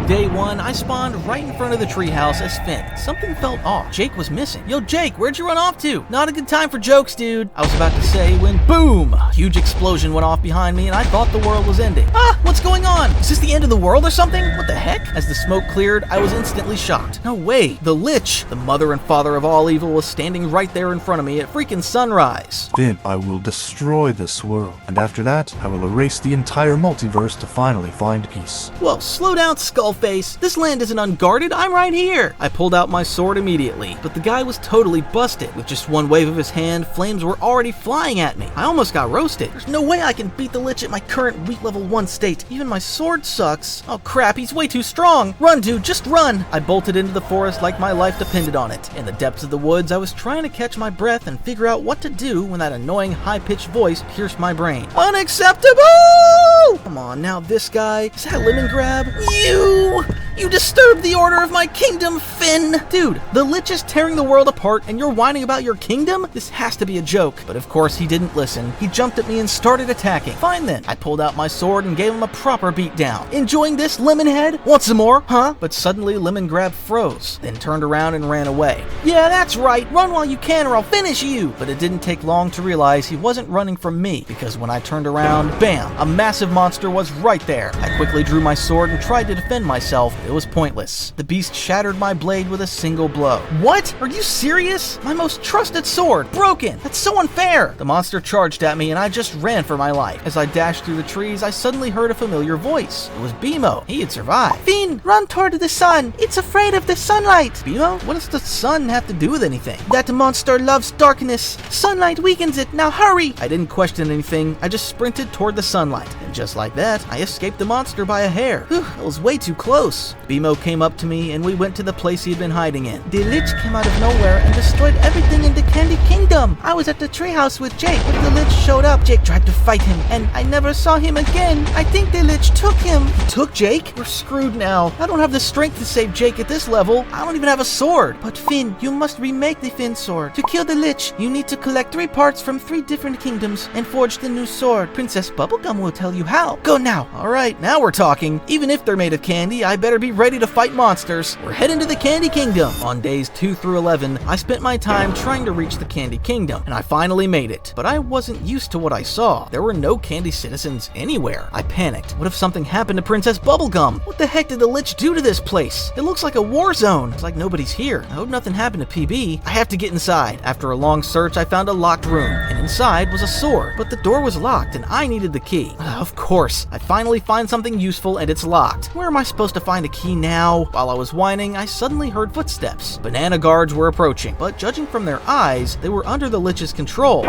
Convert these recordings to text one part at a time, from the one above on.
Day 1, I spawned right in front of the treehouse as Finn. Something felt off. Jake was missing. Yo, Jake, where'd you run off to? Not a good time for jokes, dude. I was about to say when, boom, a huge explosion went off behind me and I thought the world was ending. Ah, what's going on? Is this the end of the world or something? What the heck? As the smoke cleared, I was instantly shocked. No way. The Lich, the mother and father of all evil, was standing right there in front of me at freaking sunrise. Finn, I will destroy this world, and after that, I will erase the entire multiverse to finally find peace. Whoa, slow down, Skullface. This land isn't unguarded. I'm right here. I pulled out my sword immediately, but the guy was totally busted. With just one wave of his hand, flames were already flying at me. I almost got roasted. There's no way I can beat the Lich at my current weak level 1 state. Even my sword sucks. Oh crap, he's way too strong. Run, dude, just run. I bolted into the forest like my life depended on it. In the depths of the woods, I was trying to catch my breath and figure out what to do when that annoying high-pitched voice pierced my brain. Unacceptable! Come on, now this guy. Is that lemon grab? You disturbed the order of my kingdom, Finn! Dude, the Lich is tearing the world apart and you're whining about your kingdom? This has to be a joke. But of course he didn't listen. He jumped at me and started attacking. Fine then. I pulled out my sword and gave him a proper beatdown. Enjoying this, Lemonhead? Want some more? Huh? But suddenly Lemon Grab froze, then turned around and ran away. Yeah, that's right. Run while you can or I'll finish you! But it didn't take long to realize he wasn't running from me, because when I turned around, bam! A massive monster was right there. I quickly drew my sword and tried to defend myself. It was pointless. The beast shattered my blade with a single blow. What? Are you serious? My most trusted sword, broken! That's so unfair! The monster charged at me and I just ran for my life. As I dashed through the trees, I suddenly heard a familiar voice. It was Bimo. He had survived. Finn, run toward the sun. It's afraid of the sunlight. Bimo? What does the sun have to do with anything? That monster loves darkness. Sunlight weakens it. Now hurry! I didn't question anything. I just sprinted toward the sunlight. And just like that, I escaped the monster by a hair. Whew, that was way too close. Bimo came up to me and we went to the place he had been hiding in. The Lich came out of nowhere and destroyed everything in the Candy Kingdom. I was at the treehouse with Jake, but the Lich showed up. Jake tried to fight him, and I never saw him again. I think the Lich took him. He took Jake? We're screwed now. I don't have the strength to save Jake at this level. I don't even have a sword. But Finn, you must remake the Finn sword. To kill the Lich, you need to collect 3 parts from 3 different kingdoms and forge the new sword. Princess Bubblegum will tell you how. Go now. Alright, now we're talking. Even if they're made of candy, I better be ready to fight monsters. We're heading to the Candy Kingdom. On days 2 through 11, I spent my time trying to reach the Candy Kingdom, and I finally made it. But I wasn't used to what I saw. There were no candy citizens anywhere. I panicked. What if something happened to Princess Bubblegum? What the heck did the Lich do to this place? It looks like a war zone. It's like nobody's here. I hope nothing happened to PB. I have to get inside. After a long search, I found a locked room, and inside was a sword. But the door was locked, and I needed the key. Of course. I finally find something useful, and it's locked. Where am I supposed to find a key now? While I was whining, I suddenly heard footsteps. Banana guards were approaching, but judging from their eyes, they were under the Lich's control.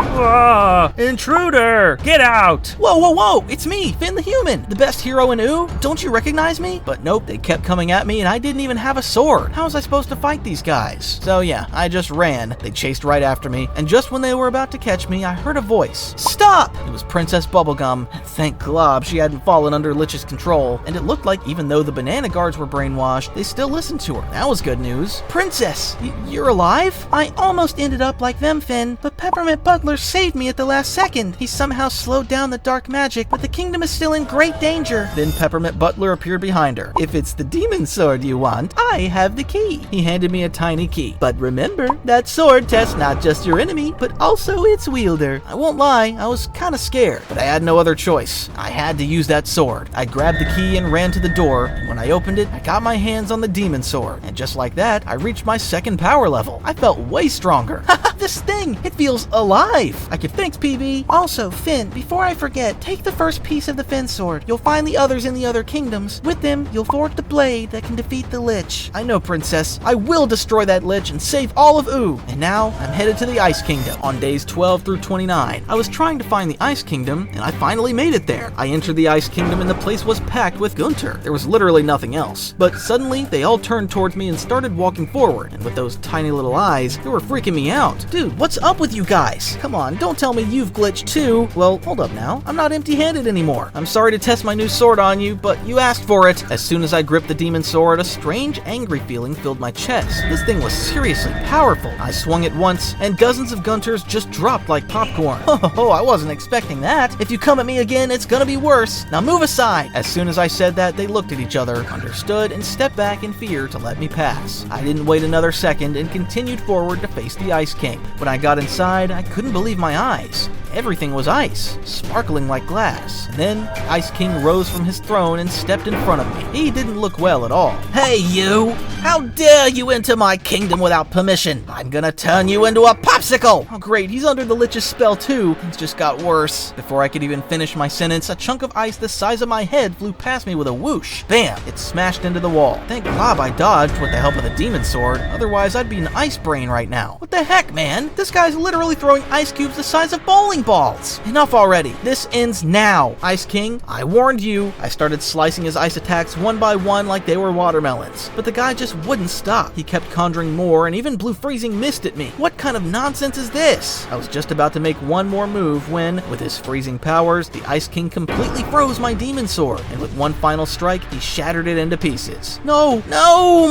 Intruder! Get out! Whoa, whoa, whoa! It's me, Finn the Human, the best hero in Oo. Don't you recognize me? But nope, they kept coming at me and I didn't even have a sword. How was I supposed to fight these guys? So yeah, I just ran. They chased right after me, and just when they were about to catch me, I heard a voice. Stop! It was Princess Bubblegum. Thank Glob she hadn't fallen under Lich's control, and it looked like even though the banana guards were brainwashed, they still listened to her. That was good news. Princess, you're alive? I almost ended up like them, Finn, but Peppermint Butler saved me at the last second. He somehow slowed down the dark magic, but the kingdom is still in great danger. Then Peppermint Butler appeared behind her. If it's the demon sword you want, I have the key. He handed me a tiny key. But remember, that sword tests not just your enemy, but also its wielder. I won't lie, I was kind of scared, but I had no other choice. I had to use that sword. I grabbed the key and ran to the door, and when I opened it, I got my hands on the demon sword. And just like that, I reached my second power level. I felt way stronger. This thing, it feels alive. I give thanks, PB. Also, Finn, before I forget, take the first piece of the Finn sword. You'll find the others in the other kingdoms. With them, you'll forge the blade that can defeat the Lich. I know, Princess. I will destroy that Lich and save all of Oo. And now, I'm headed to the Ice Kingdom. On days 12 through 29, I was trying to find the Ice Kingdom, and I finally made it there. I entered the Ice Kingdom and the place was packed with Gunter. There was literally nothing else. But suddenly, they all turned towards me and started walking forward, and with those tiny little eyes, they were freaking me out. Dude, what's up with you guys? Come on, don't tell me you've glitched too. Well, hold up now. I'm not empty-handed anymore. I'm sorry to test my new sword on you, but you asked for it. As soon as I gripped the demon sword, a strange, angry feeling filled my chest. This thing was seriously powerful. I swung it once, and dozens of gunters just dropped like popcorn. Oh, I wasn't expecting that. If you come at me again, it's gonna be worse. Now move aside. As soon as I said that, they looked at each other, understood, and stepped back in fear to let me pass. I didn't wait another second and continued forward to face the Ice King. When I got inside, I couldn't believe my eyes. Everything was ice, sparkling like glass. And then the Ice King rose from his throne and stepped in front of me. He didn't look well at all. Hey you! How dare you enter my kingdom without permission? I'm gonna turn you into a popsicle! Oh great, he's under the Lich's spell too. Things just got worse. Before I could even finish my sentence, a chunk of ice the size of my head flew past me with a whoosh. Bam! It smashed into the wall. Thank God I dodged with the help of the demon sword. Otherwise, I'd be an ice brain right now. What the heck, man? This guy's literally throwing ice cubes the size of bowling balls. Enough already. This ends now. Ice King, I warned you. I started slicing his ice attacks one by one like they were watermelons. But the guy just wouldn't stop. He kept conjuring more and even blew freezing mist at me. What kind of nonsense is this? I was just about to make one more move when, with his freezing powers, the Ice King completely froze my demon sword. And with one final strike, he shattered it into pieces. No,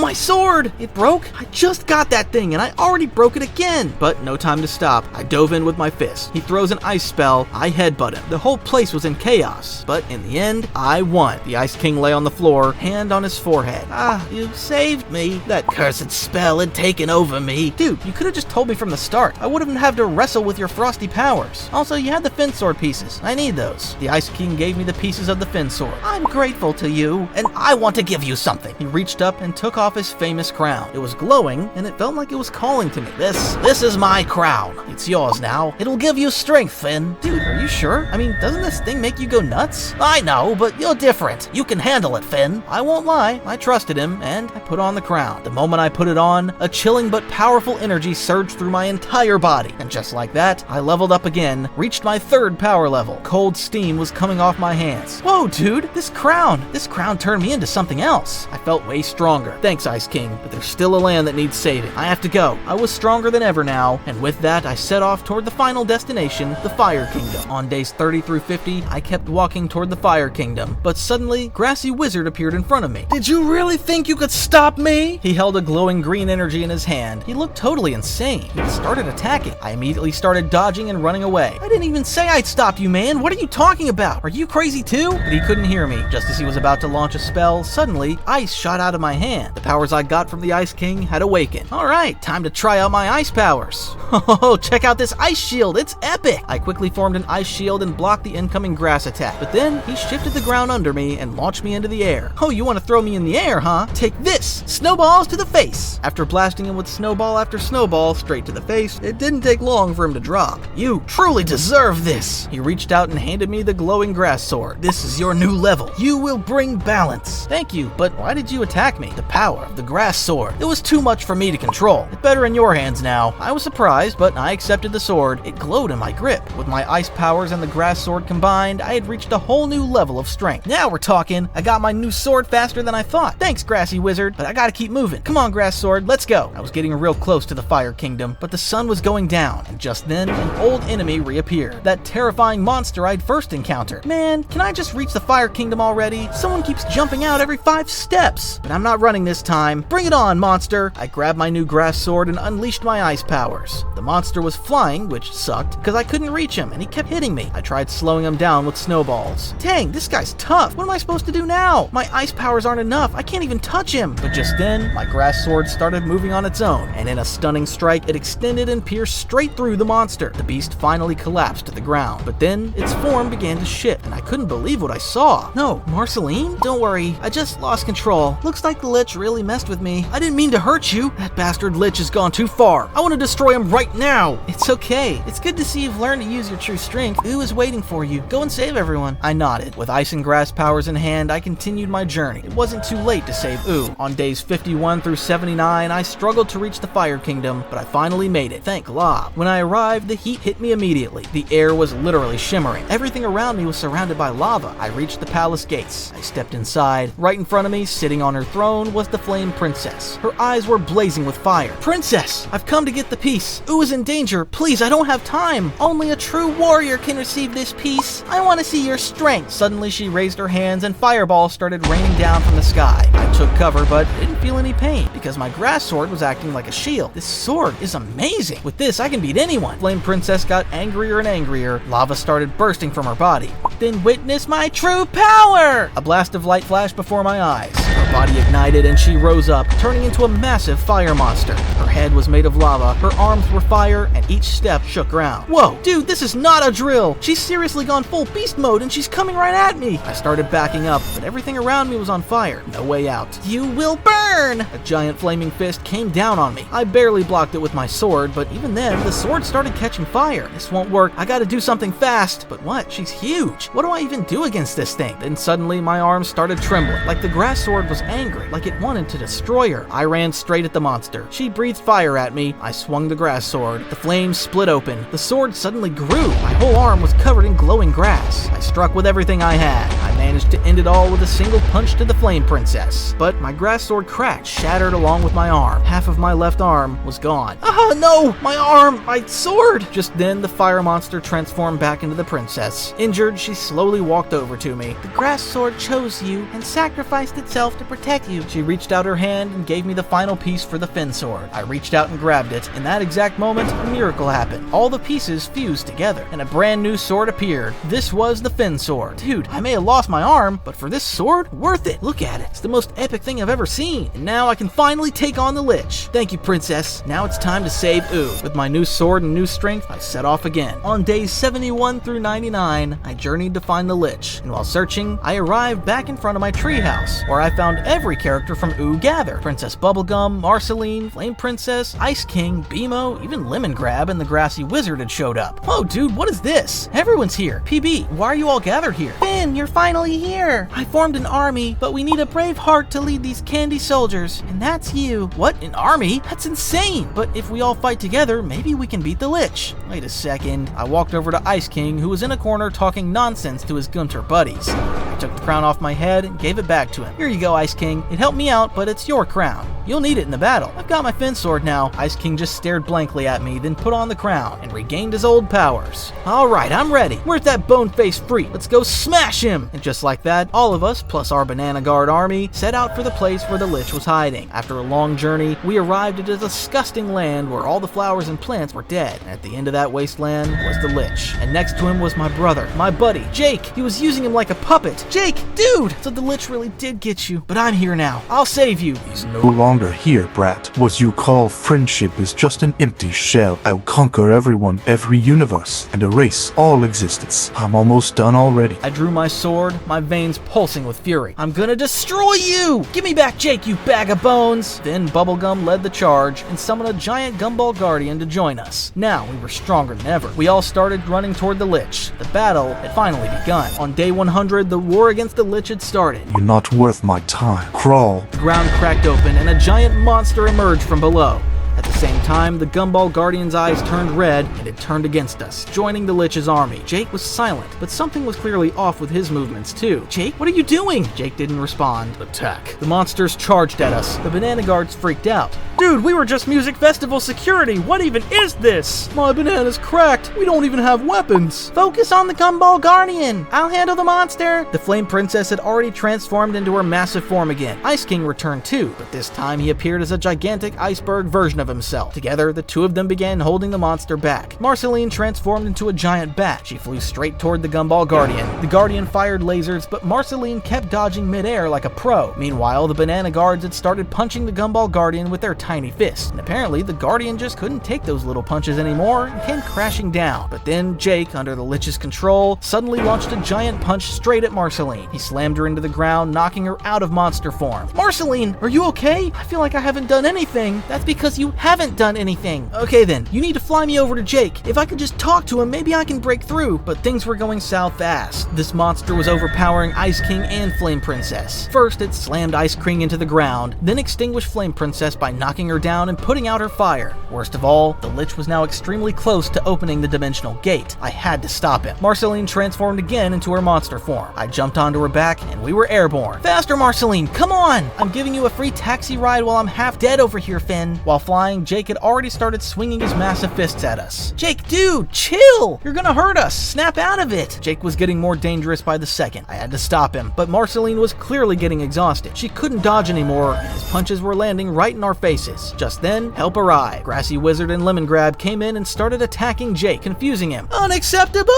my sword! It broke? I just got that thing and I already broke it again. But no time to stop. I dove in with my fist. He throws an ice spell. I headbutt him. The whole place was in chaos. But in the end, I won. The Ice King lay on the floor, hand on his forehead. Ah, you saved me. That cursed spell had taken over me. Dude, you could have just told me from the start. I wouldn't have to wrestle with your frosty powers. Also, you had the fin sword pieces. I need those. The Ice King gave me the pieces of the fin sword. I'm grateful to you, and I want to give you something. He reached up and took off his famous crown. It was glowing, and it felt like it was calling to me. This is my crown. It's yours now. It'll give you strength, Finn. Dude, are you sure? I mean, doesn't this thing make you go nuts? I know, but you're different. You can handle it, Finn. I won't lie. I trusted him, and I put on the crown. The moment I put it on, a chilling but powerful energy surged through my entire body. And just like that, I leveled up again, reached my 3rd power level. Cold steam was coming off my hands. Whoa, dude, this crown turned me into something else. I felt way stronger. Thanks, Ice King, but there's still a land that needs saving. I have to go. I was stronger than ever now, and with that, I set off toward the final destination, the Fire Kingdom. On days 30 through 50, I kept walking toward the Fire Kingdom, but suddenly, Grassy Wizard appeared in front of me. Did you really think you could stop me? He held a glowing green energy in his hand. He looked totally insane. He started attacking. I immediately started dodging and running away. I didn't even say I'd stop you, man. What are you talking about? Are you crazy too? But he couldn't hear me. Just as he was about to launch a spell, suddenly, ice shot out of my hand. The powers I got from the Ice King had awakened. All right, time to try out my ice powers. Oh, check out this ice shield. It's epic. I quickly formed an ice shield and blocked the incoming grass attack. But then he shifted the ground under me and launched me into the air. Oh, you want to throw me in the air, huh? Take this. Snowballs to the face. After blasting him with snowball after snowball straight to the face, it didn't take long for him to drop. You truly deserve this. He reached out and handed me the glowing grass sword. This is your new level. You will bring balance. Thank you, but why did you attack me? The power of the grass sword. It was too much for me to control. It's better in your hands now. I was surprised, but I accepted the sword. It glowed in my grip. With my ice powers and the grass sword combined, I had reached a whole new level of strength. Now we're talking. I got my new sword faster than I thought. Thanks, Grassy Wizard, but I gotta keep moving. Come on, Grass Sword, let's go. I was getting real close to the Fire Kingdom, but the sun was going down, and just then, an old enemy reappeared. That terrifying monster I'd first encountered. Man, can I just reach the Fire Kingdom already? Someone keeps jumping out every 5 steps. But I'm not running this time. Bring it on, monster. I grabbed my new grass sword and unleashed my ice powers. The monster was flying, which sucked, because I couldn't reach him, and he kept hitting me. I tried slowing him down with snowballs. Dang, this guy's tough. What am I supposed to do now? My ice powers aren't enough. I can't even touch him. But just then, my grass sword started moving on its own, and in a stunning strike, it extended and pierced straight through the monster. The beast finally collapsed to the ground, but then its form began to shift, and I couldn't believe what I saw. No, Marceline? Don't worry, I just lost control. Looks like the Lich really messed with me. I didn't mean to hurt you. That bastard Lich has gone too far. I want to destroy him right now. It's okay. It's good to see you've learned to use your true strength. Ooh is waiting for you. Go and save everyone. I nodded. With ice and grass powers in hand, I continued my journey. It wasn't too late to save Ooh. On days 51 through 79, I struggled to reach the Fire Kingdom, but I finally made it. Thank Glob. When I arrived, the heat hit me immediately. The air was literally shimmering. Everything around me was surrounded by lava. I reached the palace gates. I stepped inside. Right in front of me, sitting on her throne, was the Flame Princess. Her eyes were blazing with fire. Princess, I've come to get the piece. Ooh is in danger. Please, I don't have time. Only a true warrior can receive this piece. I want to see your strength. Suddenly, she raised her hands and fireballs started raining down from the sky. I took cover, but didn't feel any pain because my grass sword was acting like a shield. This sword is amazing. With this, I can beat anyone. Flame Princess got angrier and angrier. Lava started bursting from her body. Then witness my true power! A blast of light flashed before my eyes. Her body ignited and she rose up, turning into a massive fire monster. Her head was made of lava, her arms were fire, and each step shook ground. Whoa, dude, this is not a drill! She's seriously gone full beast mode and she's coming right at me! I started backing up, but everything around me was on fire. No way out. You will burn! A giant flaming fist came down on me. I barely blocked it with my sword, but even then, the sword started catching fire. This won't work. I gotta do something fast. But what? She's huge. What do I even do against this thing? Then suddenly, my arms started trembling, like the grass sword was angry, like it wanted to destroy her. I ran straight at the monster. She breathed fire at me. I swung the grass sword. The flames split open. The sword suddenly grew. My whole arm was covered in glowing grass. I struck with everything I had. I managed to end it all with a single punch to the Flame Princess. But my grass sword cracked, shattered along with my arm. Half of my left arm was gone. Ah, no! My arm! My sword! Just then, the fire monster transformed back into the princess. Injured, she slowly walked over to me. The grass sword chose you and sacrificed itself to protect you. She reached out her hand and gave me the final piece for the fin sword. I reached out and grabbed it. In that exact moment, a miracle happened. All the pieces fused together, and a brand new sword appeared. This was the fin sword. Dude, I may have lost my arm, but for this sword, worth it. Look at it. It's the most epic thing I've ever seen. And now I can finally take on the Lich. Thank you, princess. Now it's time to save Ooh. With my new sword and new strength, I set off again. On days 71 through 99, I journeyed to find the Lich, and while searching, I arrived back in front of my treehouse, where I found every character from Ooh gathered. Princess Bubblegum, Marceline, Flame Princess, Ice King, Beemo, even Lemongrab and the Grassy Wizard had showed up. Whoa, dude, what is this? Everyone's here. PB, why are you all gathered here? Finn, you're finally here! I formed an army, but we need a brave heart to lead these candy soldiers, and that's you. What? An army? That's insane! But if we all fight together, maybe we can beat the Lich. Wait a second. I walked over to Ice King, who was in a corner talking nonsense to his Gunter buddies. I took the crown off my head and gave it back to him. Here you go, Ice King. It helped me out, but it's your crown. You'll need it in the battle. I've got my fin sword now. Ice King just stared blankly at me, then put on the crown and regained his old powers. Alright, I'm ready. Where's that bone-faced freak? Let's go smash him! And just like that, all of us, plus our Banana Guard army, set out for the place where the Lich was hiding. After a long journey, we arrived at a disgusting land where all the flowers and plants were dead. And at the end of that wasteland was the Lich. And next to him was my brother, my buddy, Jake. He was using him like a puppet. Jake, dude! So the Lich really did get you. But I'm here now. I'll save you. He's no longer here, brat. What you call friendship is just an empty shell. I'll conquer everyone, every universe, and erase all existence. I'm almost done already. I drew my sword, my veins pulsing with fury. I'm gonna destroy you! Give me back Jake, you bag of bones! Then Bubblegum led the charge and summoned a giant Gumball Guardian to join us. Now we were stronger than ever. We all started running toward the Lich. The battle had finally begun. On day 100, the war against the Lich had started. You're not worth my time. Crawl. The ground cracked open and a giant monster emerged from below. At the same time, the Gumball Guardian's eyes turned red, and it turned against us, joining the Lich's army. Jake was silent, but something was clearly off with his movements, too. Jake, what are you doing? Jake didn't respond. Attack. The monsters charged at us. The Banana Guards freaked out. Dude, we were just Music Festival security. What even is this? My banana's cracked. We don't even have weapons. Focus on the Gumball Guardian. I'll handle the monster. The Flame Princess had already transformed into her massive form again. Ice King returned too, but this time he appeared as a gigantic iceberg version of himself. Together, the two of them began holding the monster back. Marceline transformed into a giant bat. She flew straight toward the Gumball Guardian. The Guardian fired lasers, but Marceline kept dodging midair like a pro. Meanwhile, the Banana Guards had started punching the Gumball Guardian with their tiny fists. And apparently, the Guardian just couldn't take those little punches anymore and came crashing down. But then Jake, under the Lich's control, suddenly launched a giant punch straight at Marceline. He slammed her into the ground, knocking her out of monster form. Marceline, are you okay? I feel like I haven't done anything. That's because you haven't done anything. Okay then, you need to fly me over to Jake. If I could just talk to him, maybe I can break through. But things were going south fast. This monster was overpowering Ice King and Flame Princess. First, it slammed Ice King into the ground, then extinguished Flame Princess by knocking her down and putting out her fire. Worst of all, the Lich was now extremely close to opening the dimensional gate. I had to stop him. Marceline transformed again into her monster form. I jumped onto her back, and we were airborne. Faster, Marceline, come on! I'm giving you a free taxi ride while I'm half dead over here, Finn. While flying, Jake had already started swinging his massive fists at us. Jake, dude, chill! You're gonna hurt us! Snap out of it! Jake was getting more dangerous by the second. I had to stop him, but Marceline was clearly getting exhausted. She couldn't dodge anymore, and his punches were landing right in our faces. Just then, help arrived. Grassy Wizard and Lemon Grab came in and started attacking Jake, confusing him. Unacceptable!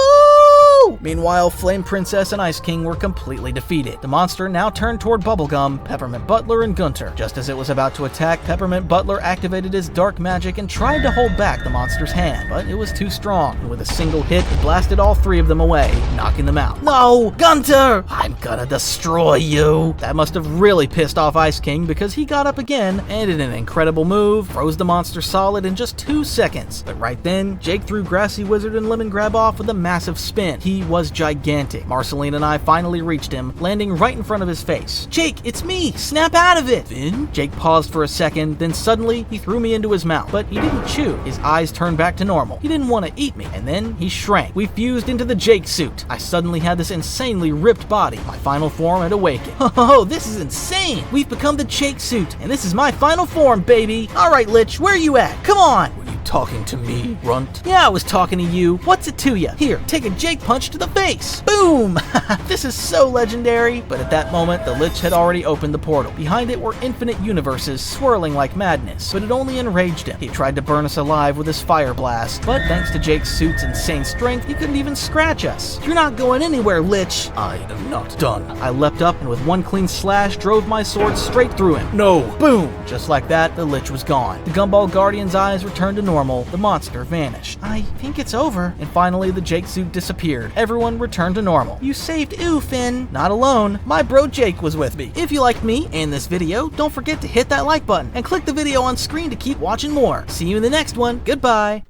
Meanwhile, Flame Princess and Ice King were completely defeated. The monster now turned toward Bubblegum, Peppermint Butler, and Gunter. Just as it was about to attack, Peppermint Butler activated his dark magic and tried to hold back the monster's hand, but it was too strong, and with a single hit, it blasted all three of them away, knocking them out. No! Gunter! I'm gonna destroy you! That must have really pissed off Ice King because he got up again and in an incredible move, froze the monster solid in just 2 seconds. But right then, Jake threw Grassy Wizard and Lemon Grab off with a massive spin. He was gigantic. Marceline and I finally reached him, landing right in front of his face. Jake, it's me! Snap out of it! Then? Jake paused for a second, then suddenly he threw me into his mouth. But he didn't chew. His eyes turned back to normal. He didn't want to eat me. And then he shrank. We fused into the Jake suit. I suddenly had this insanely ripped body. My final form had awakened. Oh, this is insane! We've become the Jake suit, and this is my final form, baby! Alright, Lich, where are you at? Come on! Were you talking to me, Runt? Yeah, I was talking to you. What's it to you? Here, take a Jake punch to the face! Boom! This is so legendary! But at that moment, the Lich had already opened the portal. Behind it were infinite universes swirling like madness, but it only enraged him. He tried to burn us alive with his fire blast, but thanks to Jake's suit's insane strength, he couldn't even scratch us. You're not going anywhere, Lich! I am not done. I leapt up and with one clean slash drove my sword straight through him. No! Boom! Just like that, the Lich was gone. The Gumball Guardian's eyes returned to normal. The monster vanished. I think it's over. And finally, the Jake suit disappeared. Everyone returned to normal. You saved Finn. Not alone. My bro Jake was with me. If you liked me and this video, don't forget to hit that like button and click the video on screen to keep watching more. See you in the next one. Goodbye.